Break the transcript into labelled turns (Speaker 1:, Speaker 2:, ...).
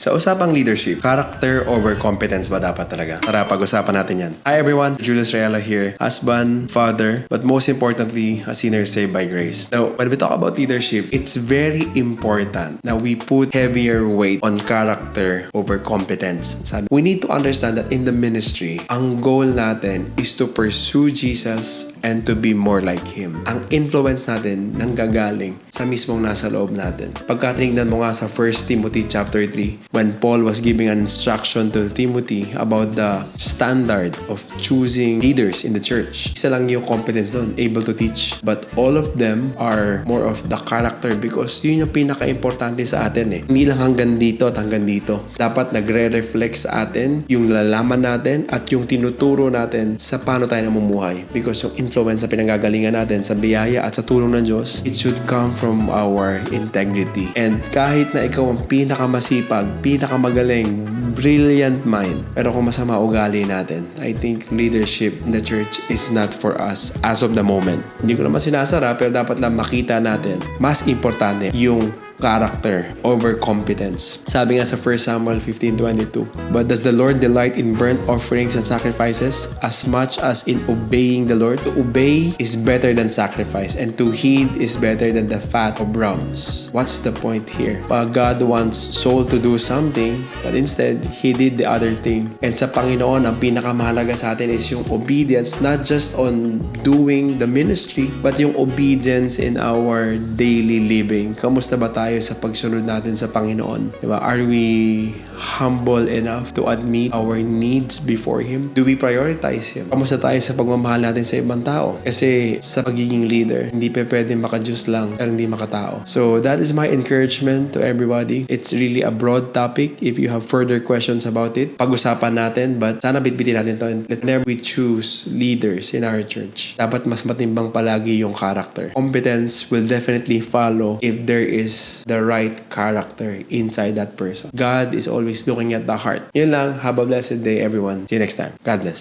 Speaker 1: Sa usapang leadership, character over competence ba dapat talaga? Tara, pag-usapan natin yan. Hi everyone, Julius Rayala here. Husband, father, but most importantly, a sinner saved by grace. Now, when we talk about leadership, it's very important na we put heavier weight on character over competence. Sabi, we need to understand that in the ministry, ang goal natin is to pursue Jesus and to be more like Him. Ang influence natin nanggagaling sa mismong nasa loob natin. Pagka tinignan mo nga sa 1 Timothy chapter 3, when Paul was giving an instruction to Timothy about the standard of choosing leaders in the church, isa lang yung competence doon, able to teach. But all of them are more of the character because yun yung pinaka-importante sa atin eh. Hindi lang hanggang dito at hanggang dito. Dapat nagre-reflect sa atin yung lalaman natin at yung tinuturo natin sa paano tayo namumuhay. Because yung influence sa pinanggagalingan natin, sa biyaya at sa tulong ng Diyos, it should come from our integrity. And kahit na ikaw ang pinakamasipag, pinakamagaling, brilliant mind, pero kung masama ugali natin, I think leadership in the church is not for us as of the moment. Hindi ko naman sinasara, pero dapat lang makita natin, mas importante yung character over competence. Sabi nga sa 1 Samuel 15:22, but does the Lord delight in burnt offerings and sacrifices as much as in obeying the Lord? To obey is better than sacrifice, and to heed is better than the fat of rams. What's the point here? God wants soul to do something, but instead, He did the other thing. And sa Panginoon, ang pinakamahalaga sa atin is yung obedience, not just on doing the ministry, but yung obedience in our daily living. Kamusta ba tayo sa pagsunod natin sa Panginoon? Diba? Are we humble enough to admit our needs before Him? Do we prioritize Him? Kamusta tayo sa pagmamahal natin sa ibang tao? Kasi sa pagiging leader, hindi pa pwede maka-Diyos lang pero hindi makatao. So that is my encouragement to everybody. It's really a broad topic. If you have further questions about it, pag-usapan natin, but sana bitbitin natin to. And whenever we choose leaders in our church, dapat mas matimbang palagi yung character. Competence will definitely follow if there is the right character inside that person. God is always looking at the heart. Yun lang. Have a blessed day, everyone. See you next time. God bless.